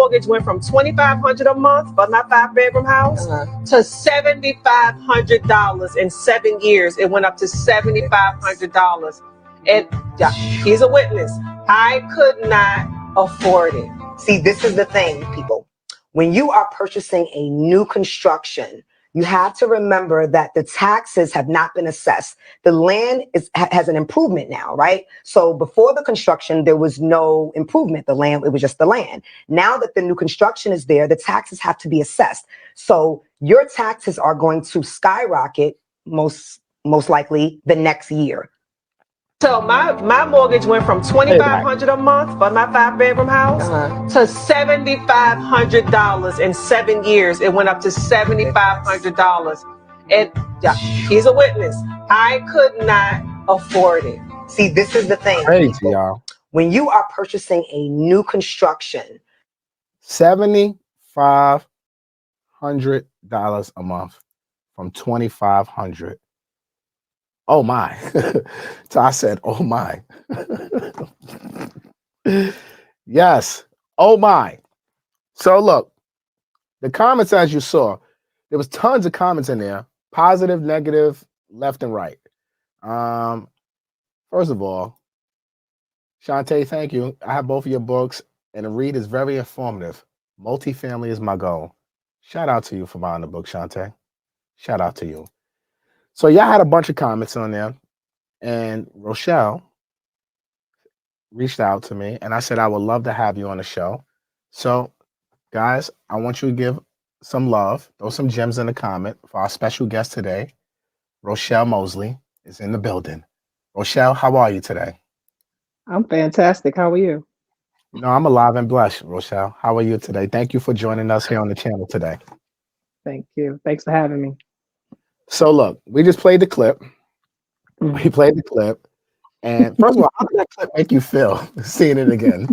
mortgage went from $2,500 a month for my 5-bedroom house to $7,500 in 7 years. It went up to $7,500. And yeah, he's a witness. I could not afford it. See, this is the thing, people. When you are purchasing a new construction, you have to remember that the taxes have not been assessed. The land has an improvement now, right? So before the construction, there was no improvement. The land, it was just the land. Now that the new construction is there, the taxes have to be assessed. So your taxes are going to skyrocket most likely the next year. So my mortgage went from $2,500 a month for my 5-bedroom house to $7,500 in 7 years. It went up to $7,500. And yeah, he's a witness. I could not afford it. See, this is the thing. Crazy, y'all. When you are purchasing a new construction, $7,500 a month from $2,500. Oh my. So I said, oh my. Yes. Oh my. So look, the comments, as you saw, there was tons of comments in there, positive, negative, left and right. First of all, Shantae, thank you. I have both of your books, and the read is very informative. Multifamily is my goal. Shout out to you for buying the book, Shantae. Shout out to you. So y'all had a bunch of comments on there, and Rochelle reached out to me, and I said I would love to have you on the show. So, guys, I want you to give some love, throw some gems in the comment for our special guest today. Rochelle Mosley is in the building. Rochelle, how are you today? I'm fantastic. How are you? You know, I'm alive and blessed, Rochelle. How are you today? Thank you for joining us here on the channel today. Thank you. Thanks for having me. So look, we just played the clip. We played the clip. And first of all, how did that clip make you feel seeing it again?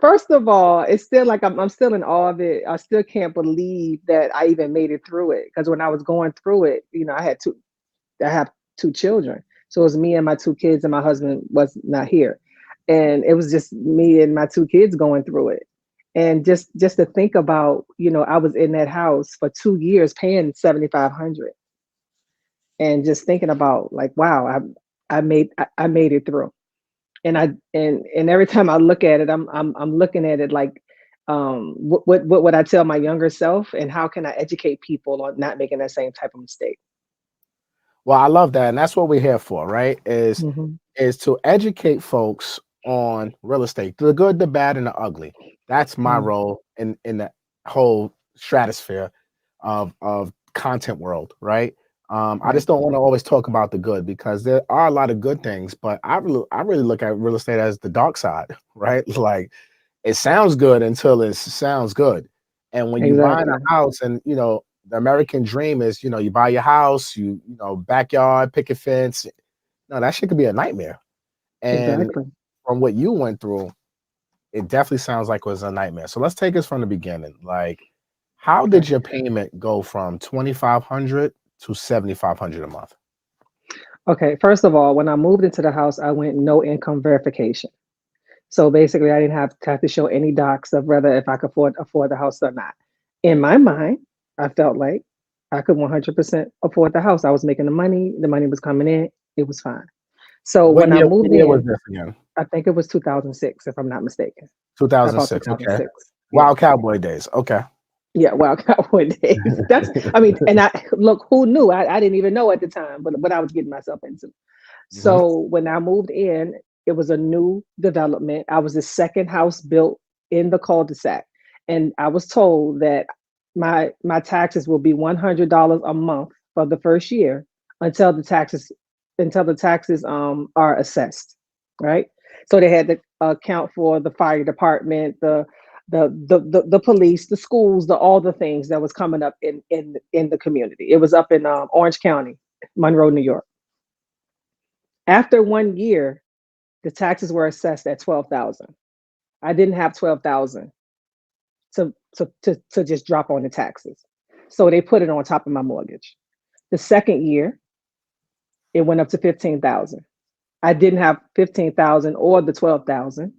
First of all, it's still like I'm still in awe of it. I still can't believe that I even made it through it. Because when I was going through it, you know, I have 2 children. So it was me and my 2 kids, and my husband was not here. And it was just me and my 2 kids going through it. And just to think about, you know, I was in that house for 2 years paying $7,500, and just thinking about like, wow, I made it through. And every time I look at it, I'm looking at it like, what would I tell my younger self, and how can I educate people on not making that same type of mistake? Well, I love that, and that's what we're here for, right? Is to educate folks on real estate, the good, the bad, and the ugly. That's my role in the whole stratosphere of content world, right? I just don't want to always talk about the good, because there are a lot of good things, but I really look at real estate as the dark side, right? Like, it sounds good until it sounds good. And when you buy a house, and you know, the American dream is, you know, you buy your house, you know, backyard, picket fence. No, that shit could be a nightmare. And from what you went through, it definitely sounds like it was a nightmare. So let's take us from the beginning. Like, how did your payment go from $2,500 to $7,500 a month? Okay, first of all, when I moved into the house, I went no income verification. So basically, I didn't have to show any docs of whether if I could afford the house or not. In my mind, I felt like I could 100% afford the house. I was making the money was coming in, it was fine. So when I moved in, was this again? I think it was 2006, if I'm not mistaken. 2006. Okay. Wild Cowboy days. Okay. Yeah, Wild Cowboy days. That's, I mean, and look, who knew? I didn't even know at the time, but what I was getting myself into. So when I moved in, it was a new development. I was the second house built in the cul-de-sac, and I was told that my taxes will be $100 a month for the first year until the taxes are assessed, right? So they had to account for the fire department, the police, the schools, all the things that was coming up in the community. It was up in Orange County, Monroe, New York. After 1 year, the taxes were assessed at $12,000. I didn't have $12,000 to just drop on the taxes, so they put it on top of my mortgage. The second year, it went up to $15,000. I didn't have $15,000 or the $12,000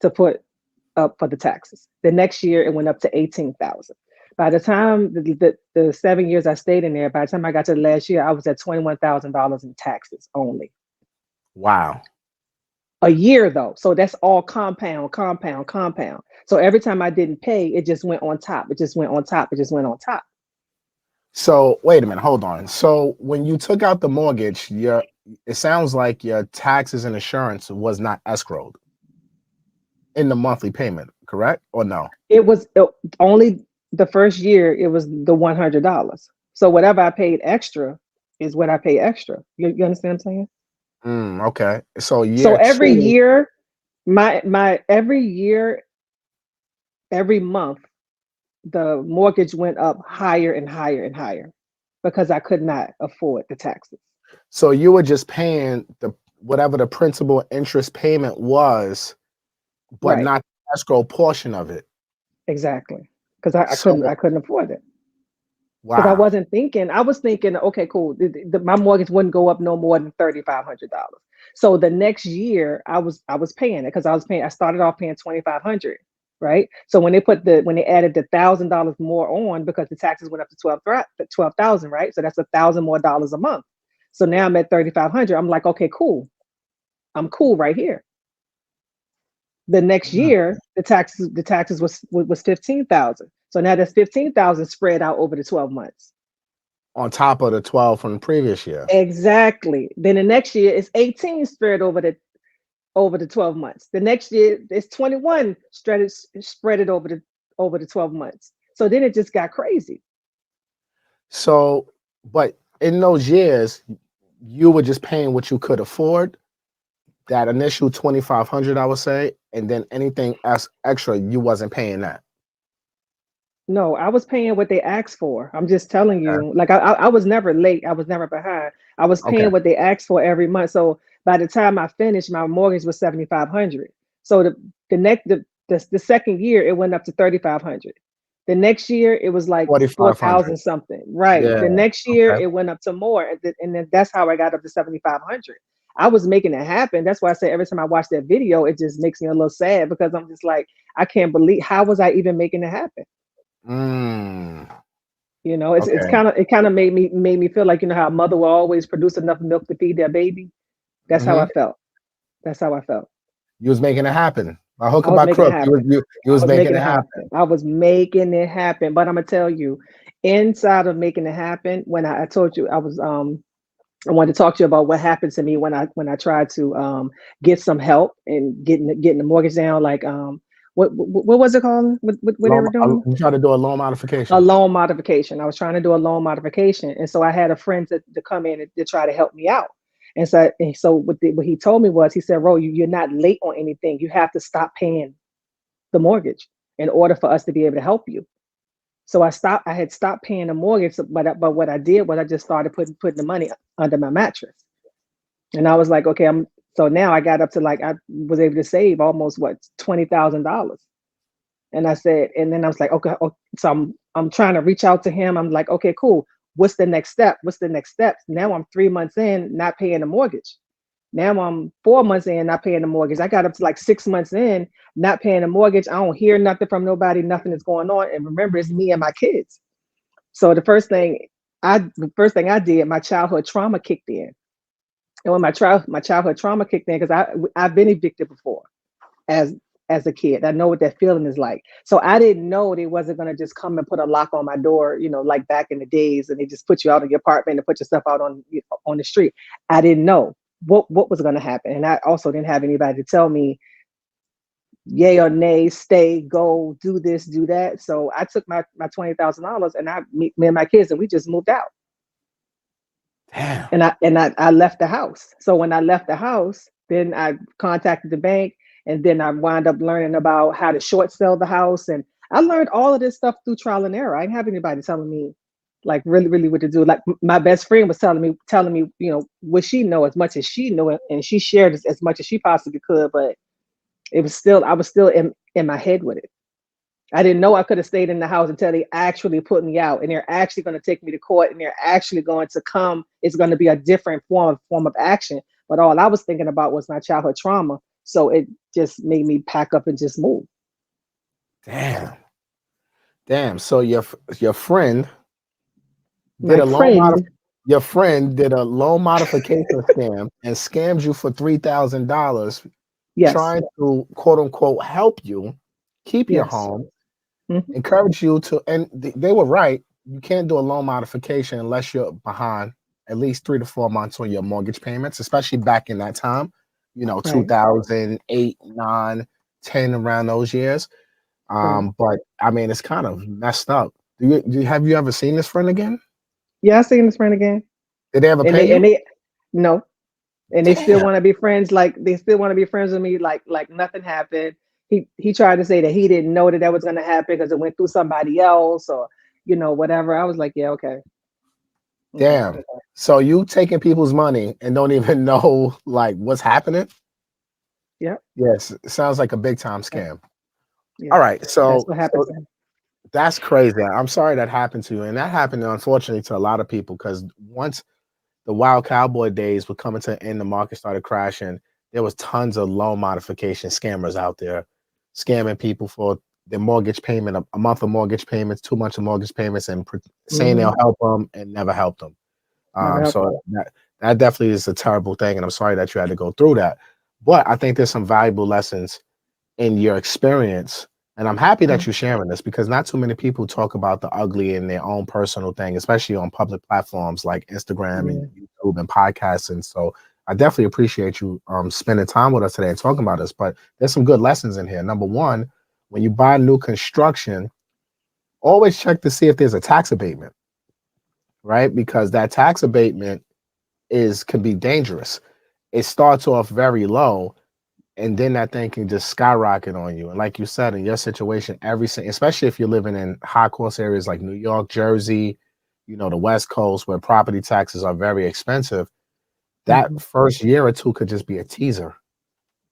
to put up for the taxes. The next year it went up to 18,000. By the time the 7 years I stayed in there, by the time I got to the last year, I was at $21,000 in taxes only. Wow. A year though. So that's all compound. So every time I didn't pay, it just went on top. It just went on top. It just went on top. So wait a minute, hold on. So when you took out the mortgage, it sounds like your taxes and insurance was not escrowed in the monthly payment, correct? Or no? It was only the first year, it was the $100. So whatever I paid extra is what I pay extra. You understand what I'm saying? Okay. So So year every two, year, every year, every month, the mortgage went up higher and higher and higher because I could not afford the taxes. so you were just paying whatever the principal interest payment was, but Right. not the escrow portion of it. Exactly. Because I So, couldn't afford it. wow. Because I was thinking, okay, cool. My mortgage wouldn't go up no more than $3,500. So the next year I was paying it because I started off paying $2,500, right? So when they added the $1,000 more on because the taxes went up to 12,000, right? So that's $1,000 more dollars a month. So now I'm at 3,500. I'm like, okay, cool. I'm cool right here. The next year, the taxes was 15,000. So now that's 15,000 spread out over the 12 months. On top of the 12 from the previous year. Exactly. Then the next year it's 18 spread over the 12 months. The next year it's 21 spread it over the 12 months. So then it just got crazy. So, but in those years, you were just paying what you could afford. That initial 2,500, I would say, and then anything else extra, you wasn't paying that. No, I was paying what they asked for. I'm just telling you, like I was never late. I was never behind. I was paying what they asked for every month. So by the time I finished, my mortgage was 7,500. So the second year it went up to 3,500. The next year it was like 4,000 something. Right. Yeah. The next year it went up to more, and then that's how I got up to 7,500. I was making it happen. That's why I say every time I watch that video, it just makes me a little sad because I'm just like, I can't believe, how was I even making it happen? You know, it kind of made me feel like, you know, how a mother will always produce enough milk to feed their baby. That's how I felt. That's how I felt. You was making it happen. By hook or by crook, you was making it happen. I was making it happen. But I'm gonna tell you, inside of making it happen, when I told you I wanted to talk to you about what happened to me when I tried to get some help and getting the mortgage down. Like what was it called? What they were doing? You tried to do a loan modification. A loan modification. I was trying to do a loan modification, and so I had a friend to come in and to try to help me out. And so what he told me was, he said, "Ro, you're not late on anything. You have to stop paying the mortgage in order for us to be able to help you." So I had stopped paying the mortgage, but what I did was I just started putting the money under my mattress. And I was like, okay, so now I got up to, like, I was able to save almost $20,000. And I said, and then I was like, okay, so I'm trying to reach out to him. I'm like, okay, cool. What's the next step? What's the next steps? Now I'm 3 months in, not paying the mortgage. Now I'm 4 months in, not paying the mortgage. I got up to like 6 months in, not paying the mortgage. I don't hear nothing from nobody. Nothing is going on. And remember, it's me and my kids. So the first thing I did, my childhood trauma kicked in. And when my childhood trauma kicked in, because I've been evicted before as a kid. I know what that feeling is like. So I didn't know they wasn't going to just come and put a lock on my door, you know, like back in the days, and they just put you out of your apartment and put your stuff out on the street. I didn't know what was going to happen. And I also didn't have anybody to tell me yay or nay, stay, go, do this, do that. So I took my $20,000 and me and my kids, and we just moved out. Damn. And I left the house. So when I left the house, then I contacted the bank, and then I wound up learning about how to short sell the house. And I learned all of this stuff through trial and error. I didn't have anybody telling me, like, really, really what to do. Like, my best friend was telling me, you know, what she know, as much as she knew it, and she shared as much as she possibly could. But I was still in my head with it. I didn't know I could have stayed in the house until they actually put me out, and they're actually going to take me to court, and they're actually going to come. It's going to be a different form of action. But all I was thinking about was my childhood trauma. So it just made me pack up and just move. Damn. So your friend did My a loan friend, your friend did a loan modification scam and scammed you for $3,000, yes, trying to quote unquote help you keep your yes. home, Mhm. encourage you to, and they were right. You can't do a loan modification unless you're behind at least 3 to 4 months on your mortgage payments, especially back in that time, Right, 2008, 9, 10, around those years. right. But I mean, it's kind of messed up. Have you ever seen this friend again? Yeah, I seen this friend again. Did they ever And pay they you? and they no, and they still Damn, want to be friends. Like they still want to be friends with me. Like nothing happened. He tried to say that he didn't know that that was going to happen because it went through somebody else or whatever. I was like, yeah, okay, okay, damn. So you taking people's money and don't even know like what's happening? yep, Yes, it sounds like a big time yeah, scam. All yeah. right, That's so what happens. that's crazy. I'm sorry that happened to you, and that happened unfortunately to a lot of people because once the wild cowboy days were coming to an end, the market started crashing. There was tons of loan modification scammers out there scamming people for their mortgage payment, a month of mortgage payments, 2 months of mortgage payments, and saying they'll Hmm. help them and never help them. Never helped them. So that definitely is a terrible thing, and I'm sorry that you had to go through that. But I think there's some valuable lessons in your experience. And I'm happy that Mhm. you're sharing this because not too many people talk about the ugly in their own personal thing, especially on public platforms like Instagram and Yeah. YouTube and podcasts. And so I definitely appreciate you spending time with us today and talking about this. But there's some good lessons in here. Number one, when you buy new construction, always check to see if there's a tax abatement, right? Because that tax abatement can be dangerous. It starts off very low and then that thing can just skyrocket on you. And like you said, in your situation, especially if you're living in high cost areas like New York, Jersey, the West Coast, where property taxes are very expensive, that Hmm. first year or two could just be a teaser,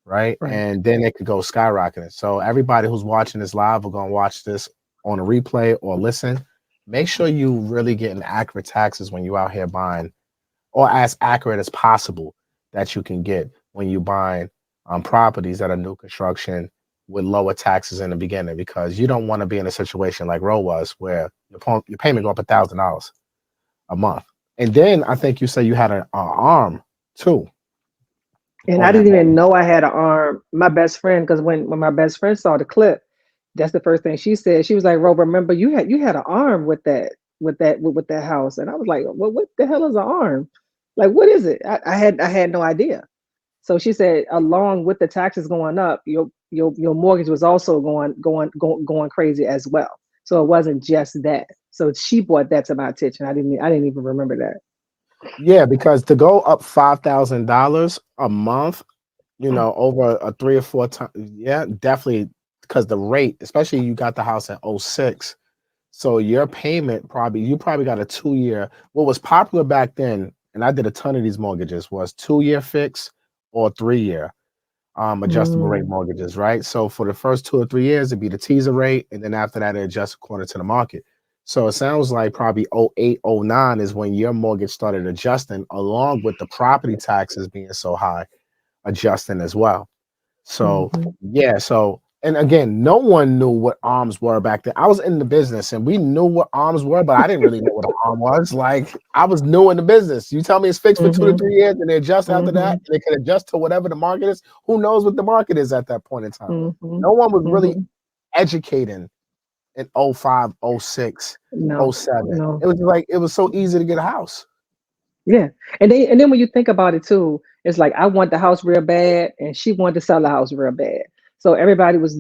right? Right. And then it could go skyrocketing. So everybody who's watching this live or gonna watch this on a replay or listen, make sure you really getting accurate taxes when you out here buying, or as accurate as possible that you can get when you buying properties that are new construction with lower taxes in the beginning, because you don't want to be in a situation like Ro was where your payment go up $1,000 a month. And then I think you said you had an arm too And on I that didn't even mortgage. know I had an arm. My best friend, because when my best friend saw the clip, that's the first thing she said. She was like, "Rob, remember you had an arm with that house." And I was like, "Well, what the hell is an arm? Like, what is it?" I had no idea. So she said, along with the taxes going up, your mortgage was also going crazy as well. So it wasn't just that. So she brought that to my attention. I didn't even remember that. Yeah, because to go up $5,000 a month, over a 3 or 4 times, yeah, definitely, because the rate, especially you got the house at '06. So your payment you probably got a 2 year. What was popular back then, and I did a ton of these mortgages, was 2 year fix or 3 year adjustable rate Mm, mortgages, right? So for the first 2 or 3 years, it'd be the teaser rate, and then after that, it adjusts according to the market. So it sounds like probably '08, '09 is when your mortgage started adjusting, along with the property taxes being so high, adjusting as well. So mhm, yeah, and again, no one knew what arms were back then. I was in the business and we knew what arms were, but I didn't really know what an arm was. Like I was new in the business. You tell me it's fixed for two to mhm, three years and they adjust after that, mhm, and they can adjust to whatever the market is. Who knows what the market is at that point in time? mhm, No one was really mhm. educating in '05, '06, No, '07. no. It was like it was so easy to get a house. Yeah. And then when you think about it too, it's like I want the house real bad and she wanted to sell the house real bad. So everybody was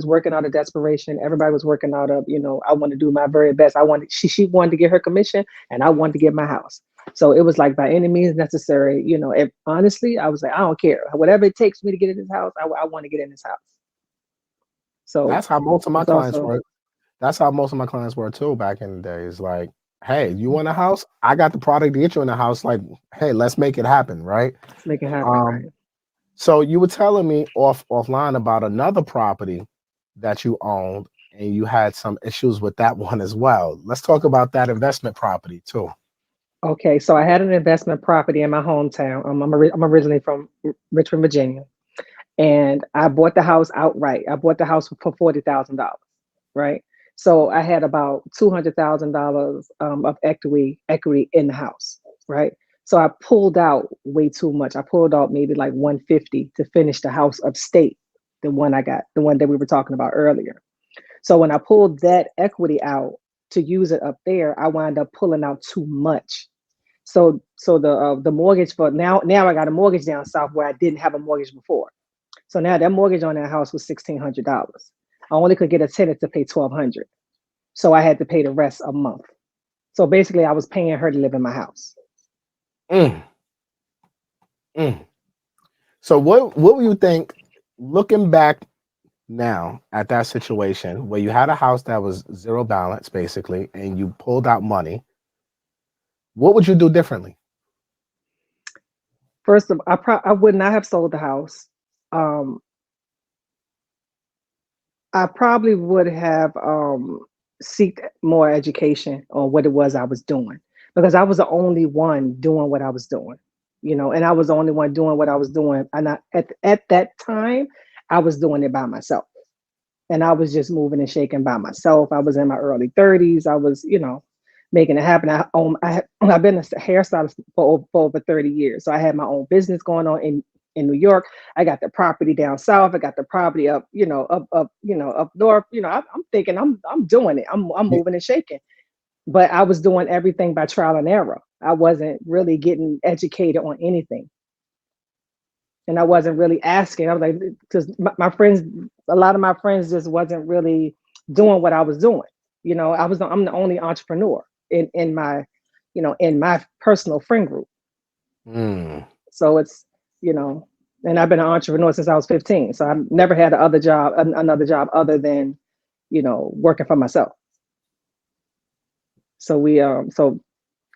working out of desperation. Everybody was working out of, I want to do my very best. She wanted to get her commission and I wanted to get my house. So it was like by any means necessary, if honestly, I was like, I don't care. Whatever it takes for me to get in this house, I want to get in this house. So That's how most of my it's clients also were. That's how most of my clients were too back in the days. Like, hey, you want a house? I got the product to get you in the house. Like, hey, let's make it happen, right? let's make it happen, Um, right? so you were telling me offline about another property that you owned, and you had some issues with that one as well. Let's talk about that investment property too. Okay, so I had an investment property in my hometown. I'm originally from Richmond, Virginia. and I bought the house outright. I bought the house for $40,000, right? So I had about $200,000 of equity in the house, right? So I pulled out way too much. I pulled out maybe like 150 to finish the house upstate, the one that we were talking about earlier. So when I pulled that equity out to use it up there, I wound up pulling out too much. So the mortgage for now I got a mortgage down south where I didn't have a mortgage before. So now that mortgage on that house was $1,600. I only could get a tenant to pay $1,200, so I had to pay the rest a month. So basically, I was paying her to live in my house. Mm. Mm. So what do you think, looking back now at that situation where you had a house that was zero balance basically, and you pulled out money? What would you do differently? First of all, I would not have sold the house. I probably would have seeked more education on what it was I was doing, because I was the only one doing what I was doing, and I was the only one doing what I was doing. And at that time, I was doing it by myself, and I was just moving and shaking by myself. I was in my early 30s. I was, making it happen. I've been a hairstylist for over 30 years. So I had my own business going on in New York. I got the property down south. I got the property up north. I'm thinking I'm doing it. I'm moving and shaking. But I was doing everything by trial and error. I wasn't really getting educated on anything. And I wasn't really asking. I was like, because my friends, a lot of my friends just wasn't really doing what I was doing. I'm the only entrepreneur in my, in my personal friend group. Mm. So it's, and I've been an entrepreneur since I was 15. So I've never had another job other than, working for myself. So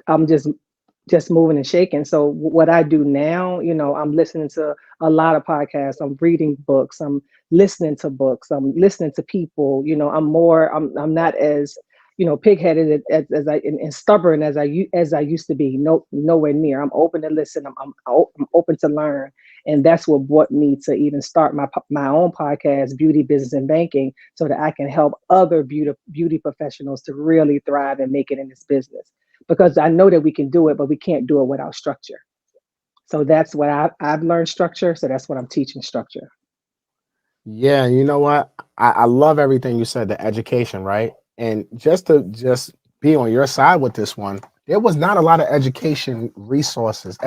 I'm just moving and shaking. So what I do now, I'm listening to a lot of podcasts. I'm reading books. I'm listening to books. I'm listening to people. I'm not as, pigheaded as I and stubborn as I used to be. No, nowhere near. I'm open to listen. I'm open to learn, and that's what brought me to even start my own podcast, Beauty, Business, and Banking, so that I can help other beauty professionals to really thrive and make it in this business. Because I know that we can do it, but we can't do it without structure. So that's what I've learned, structure. So that's what I'm teaching, structure. Yeah, you know what? I love everything you said, the education, right? And just to be on your side with this one, there was not a lot of educational resources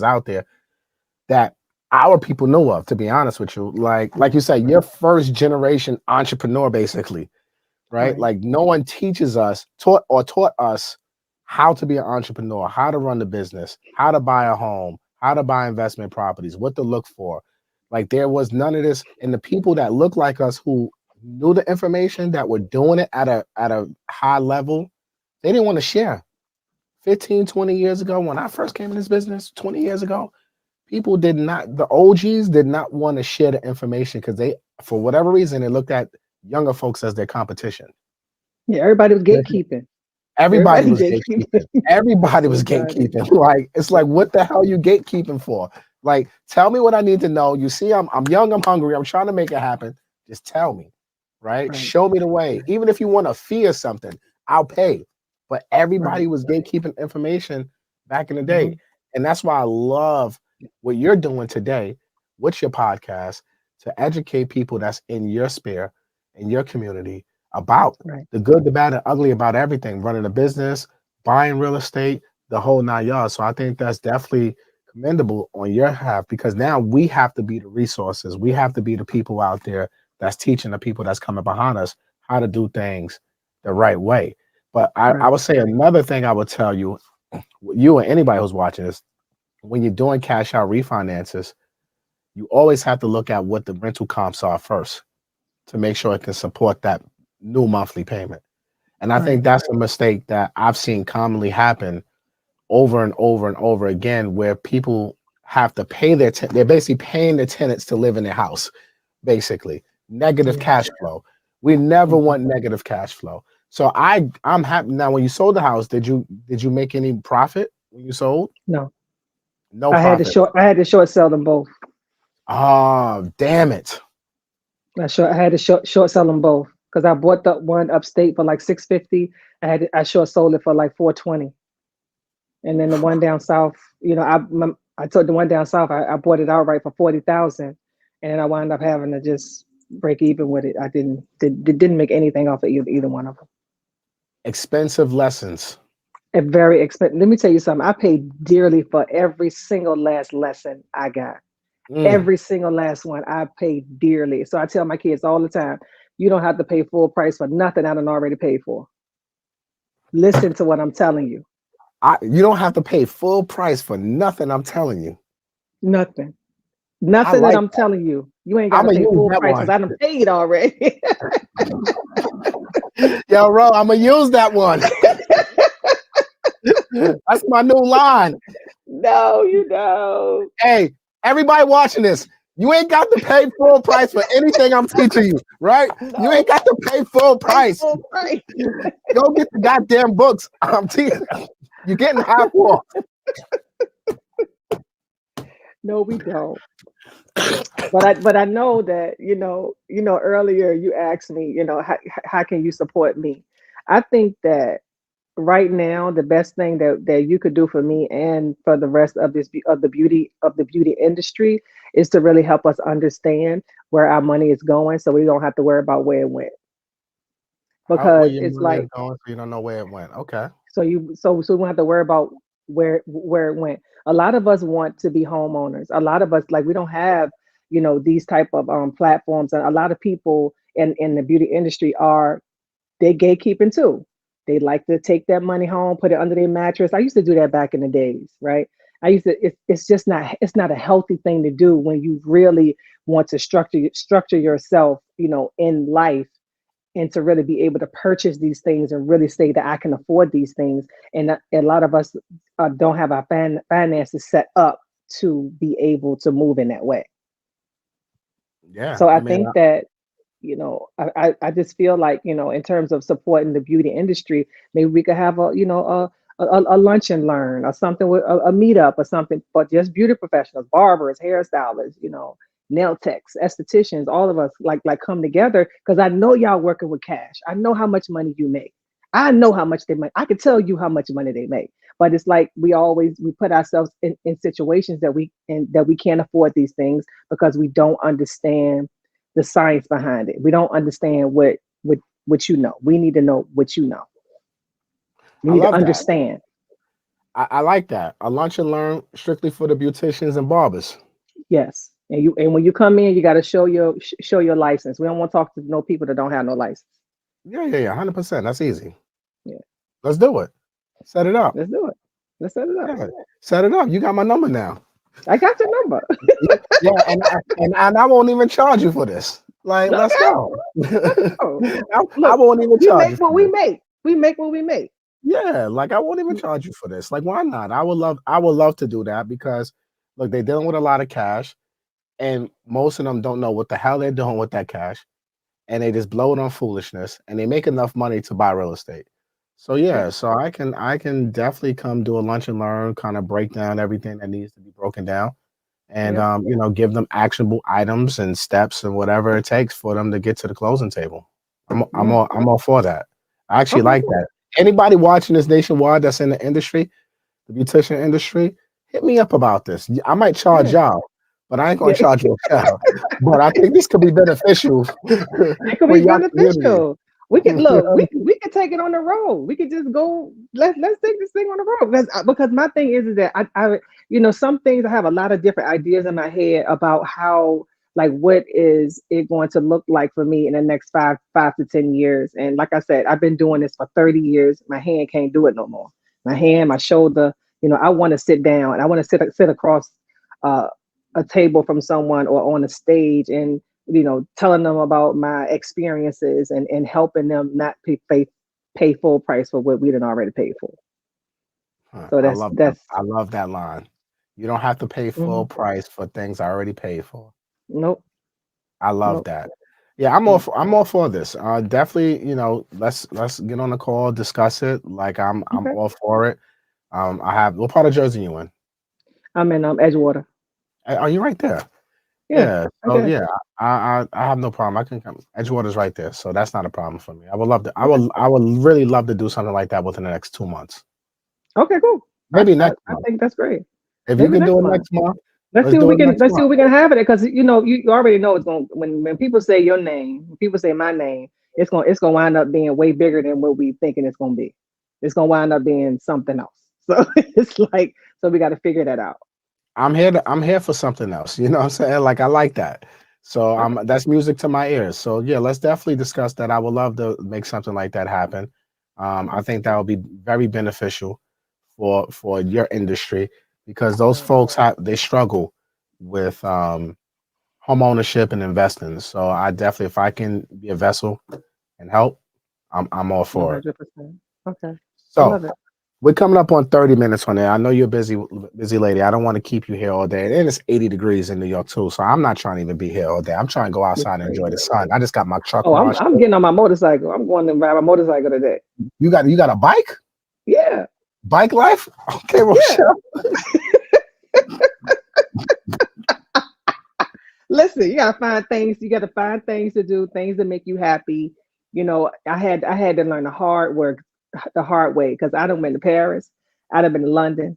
out there that our people knew of, to be honest with you. Like you said, you're first generation entrepreneur, basically, right? Like no one taught us how to be an entrepreneur, how to run the business, how to buy a home, how to buy investment properties, what to look for. Like there was none of this. And the people that look like us who knew the information, that were doing it at a high level, they didn't want to share. 15, 20 years ago, when I first came in this business, 20 years ago, the OGs did not want to share the information because they, for whatever reason, they looked at younger folks as their competition. Yeah, everybody was gatekeeping. Everybody was gatekeeping. Everybody was gatekeeping. Like, it's like, what the hell are you gatekeeping for? Like, tell me what I need to know. You see, I'm young, I'm hungry, I'm trying to make it happen. Just tell me, right? Show me the way. Even if you want a fee or something, I'll pay. But everybody was gatekeeping information back in the day. And that's why I love what you're doing today with your podcast, to educate people that's in your sphere, in your community, about the good, the bad, and ugly, about everything, running a business, buying real estate, the whole 9 yards. So I think that's definitely commendable on your half, because now we have to be the resources. We have to be the people out there that's teaching the people that's coming behind us how to do things the right way. But I would say another thing I would tell you, you and anybody who's watching this, when you're doing cash out refinances, you always have to look at what the rental comps are first to make sure it can support that new monthly payment. And I think that's a mistake that I've seen commonly happen over and over and over again, where people have to pay they're basically paying the tenants to live in their house, basically. Negative cash flow. We never want negative cash flow. So I'm happy. Now, when you sold the house, did you make any profit when you sold? No. No I profit. had to short sell them both. Oh, damn it. I had to short sell them both because I bought the one upstate for like 650. I short sold it for like 420, and then the one down south, I took the one down south. I bought it outright for 40,000, and then I wound up having to just break even with it. I didn't make anything off of either one of them. Expensive lessons. A very expensive. Let me tell you something. I paid dearly for every single last lesson I got. Every single last one I paid dearly. So I tell my kids all the time, you don't have to pay full price for nothing I done already paid for. Listen to what I'm telling you. You don't have to pay full price for nothing I'm telling you. Nothing. Nothing that I'm telling you. You ain't got to pay full price because I done paid already. Yo, Ro, I'm going to use that one. That's my new line. No, you don't. Hey, everybody watching this, you ain't got to pay full price for anything I'm teaching you, right? No. You ain't got to pay full price. Go get the goddamn books. I'm teaching. You're getting half off. No, we don't. But I know that, earlier you asked me, how can you support me? I think that right now the best thing that you could do for me and for the rest of the beauty industry is to really help us understand where our money is going, so we don't have to worry about where it went. Because it's like going, so you don't know where it went. Okay. So we don't have to worry about where it went. A lot of us want to be homeowners. A lot of us, like, we don't have these type of platforms, and a lot of people in the beauty industry they gatekeeping too. They like to take that money home, put it under their mattress. I used to do that back in the days, right? It's just not a healthy thing to do when you really want to structure yourself, in life, and to really be able to purchase these things and really say that I can afford these things. And a lot of us don't have our finances set up to be able to move in that way. Yeah. So I think that, I just feel like, in terms of supporting the beauty industry, maybe we could have a lunch and learn or something with a meetup or something, but just beauty professionals, barbers, hairstylists, nail techs, estheticians, all of us like come together, because I know y'all working with cash. I know how much money you make. I know how much they make. I can tell you how much money they make. But it's like we put ourselves in situations that we can't afford these things because we don't understand the science behind it. We don't understand what you know. We need to know what you know. We need to understand. I like that. A lunch and learn strictly for the beauticians and barbers. Yes. And when you come in, you got to show your license. We don't want to talk to no people that don't have no license. Yeah. 100%. That's easy. Yeah. Let's do it. Set it up. Let's do it. Let's set it up. Yeah. Set it up. You got my number now. I got your number. Yeah, and I won't even charge you for this. Like, let's go. I won't even charge you. We make what we make. Yeah, like I won't even charge you for this. Like, why not? I would love to do that because look, they're dealing with a lot of cash, and most of them don't know what the hell they're doing with that cash, and they just blow it on foolishness, and they make enough money to buy real estate. So yeah, so I can definitely come do a lunch and learn, kind of break down everything that needs to be broken down, and give them actionable items and steps and whatever it takes for them to get to the closing table. I'm all for that. I actually like that. Anybody watching this nationwide that's in the industry, the beautician industry, hit me up about this. I might charge y'all, but I ain't gonna charge you a cow. But I think this could be beneficial. It could be beneficial. We can we can take it on the road. We could just go. Let's take this thing on the road. Because my thing is that I some things, I have a lot of different ideas in my head about how, like, what is it going to look like for me in the next 5 to 10 years. And like I said, I've been doing this for 30 years. My hand can't do it no more. My hand, my shoulder. I want to sit down and I want to sit across a table from someone or on a stage and telling them about my experiences and helping them not pay full price for what we done already paid for. So I love that line. You don't have to pay full price for things I already paid for. Nope. I love that. Yeah, I'm all for this. Definitely, let's get on the call, discuss it. Like I'm all for it. What part of Jersey you in? I'm in Edgewater. Are you right there? Yeah. So Okay. yeah, I have no problem. I can come. Edgewater's right there, so that's not a problem for me. I would love to. I would really love to do something like that within the next 2 months. Okay, cool. Maybe next I month. think that's great. If you Maybe can do next it month. next month, Let's let's see what do we it can. next Let's see month. what we can have it because you already know it's going when people say your name, when people say my name, it's gonna wind up being way bigger than what we thinking it's gonna be. It's gonna wind up being something else. So it's like we got to figure that out. I'm here for something else. You know what I'm saying? Like I like that. So Okay. that's music to my ears. So yeah, let's definitely discuss that. I would love to make something like that happen. I think that would be very beneficial for your industry because those folks they struggle with home ownership and investing. So I definitely, if I can be a vessel and help, I'm all for it. 100%. Okay. I So love it. we're coming up on 30 minutes on there. I know you're busy lady. I don't want to keep you here all day. And it's 80 degrees in New York too. So I'm not trying to even be here all day. I'm trying to go It's outside and enjoy crazy. the sun. I just got my truck Oh, I'm washed. I'm getting on my motorcycle. I'm going to ride my motorcycle today. You got a bike? Yeah. Bike life? Okay, Yeah. Rochelle. Listen, you gotta find things. You gotta find things to do, things that make you happy. I had to learn the hard way because I done been to Paris, I done been to London,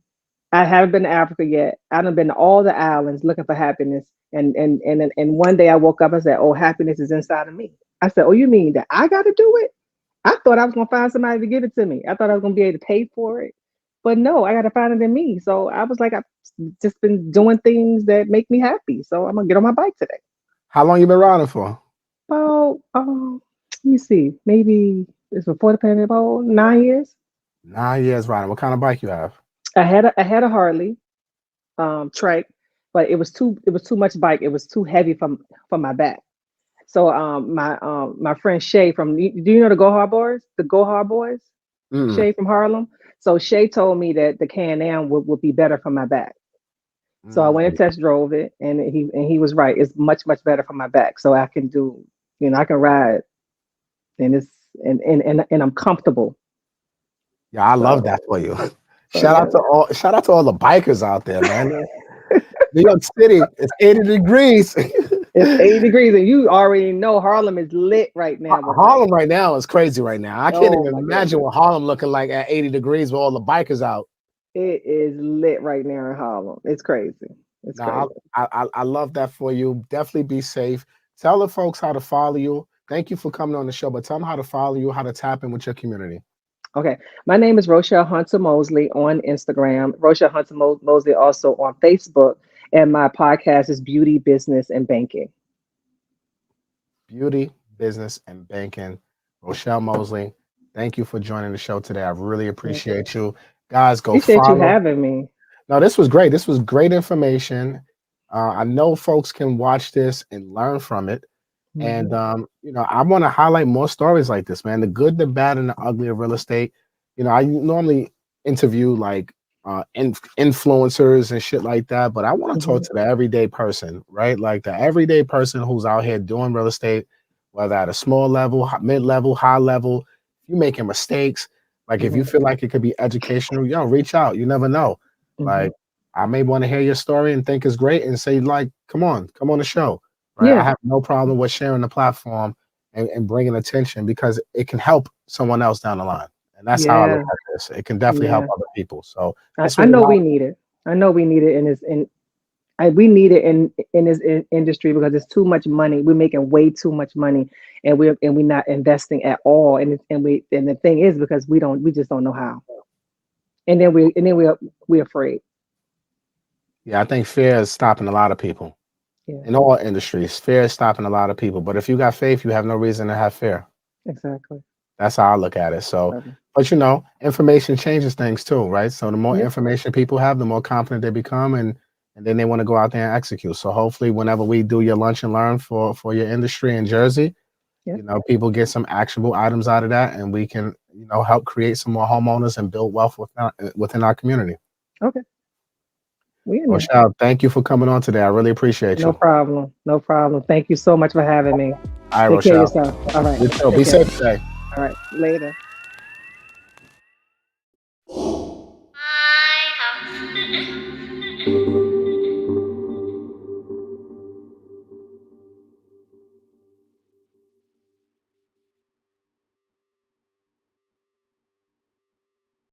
I haven't been to Africa yet. I done been to all the islands looking for happiness. And one day I woke up, I said, "Oh, happiness is inside of me." I said, "Oh, you mean that I got to do it?" I thought I was gonna find somebody to give it to me. I thought I was gonna be able to pay for it, but no, I got to find it in me. So I was like, I've just been doing things that make me happy. So I'm gonna get on my bike today. How long you been riding for? About let me see, maybe it's before the pandemic. About 9 years. 9 years riding. What kind of bike you have? I had a Harley trike, but it was too much bike. It was too heavy from my back. So my friend Shay do you know the Go Hard Boys? The Go Hard Boys? Mm, Shay from Harlem. So Shay told me that the Can-Am would be better for my back. So I went and mm. test drove it, and he was right. It's much better for my back. So I can do, I can ride, and I'm comfortable. Yeah, I love So that for you. so yeah, Shout out to all the bikers out there, man. New York City, it's 80 degrees. it's 80 degrees, and you already know Harlem is lit right now with Harlem rain. right now is crazy right now. I can't Oh even my imagine goodness, what Harlem looking like at 80 degrees with all the bikers out. it is lit right now in Harlem. It's crazy. It's Nah, crazy. I love that for you. Definitely be safe. Tell the folks how to follow you. Thank you for coming on the show, but tell them how to follow you, how to tap in with your community. Okay. My name is Rochelle Hunter Mosley on Instagram, Rochelle Hunter Mosley also on Facebook, and my podcast is Beauty, Business, and Banking. Beauty, business, and banking. Rochelle Mosley, thank you for joining the show today. I really Yeah. appreciate you. Guys, go Appreciate you follow. having me. No, this was great. This was great information. I know folks can watch this and learn from it. And Mhm. I want to highlight more stories like this, man. The good, the bad, and the ugly of real estate. I normally interview like influencers and shit like that, but I want to talk Mhm. to the everyday person, right? Like the everyday person who's out here doing real estate, whether at a small level, mid level, high level. If you're making mistakes, like if you Mhm. feel like it could be educational, reach out. You never know. Mhm. Like I may want to hear your story and think it's great and say like, come on the show. Right. I Yeah. have no problem with sharing the platform and bringing attention because it can help someone else down the line. And that's how I look Yeah. at this. It can definitely help Yeah. other people. So I, this I was know not we need it. I know we need it we need it in this industry because there's too much money. We're making way too much money, and we're not investing at all. And the thing is because we just don't know how. And then we're afraid. yeah, I think fear is stopping a lot of people Yeah. in all industries. Fear is stopping a lot of people. But if you got faith, you have no reason to have fear. Exactly. That's how I look at it. So, Um, but information changes things too, right? So the more yeah. information people have, the more confident they become, and then they want to go out there and execute. So hopefully, whenever we do your lunch and learn for your industry in Jersey, Yeah. people get some actionable items out of that, and we can help create some more homeowners and build wealth within our community. Okay. We in there. Rochelle, thank you for coming on today. I really appreciate No you. problem. No problem. Thank you so much for having me. All right, Take care of Rochelle. yourself. All right. You too. Be Take care. safe today. All right. Later.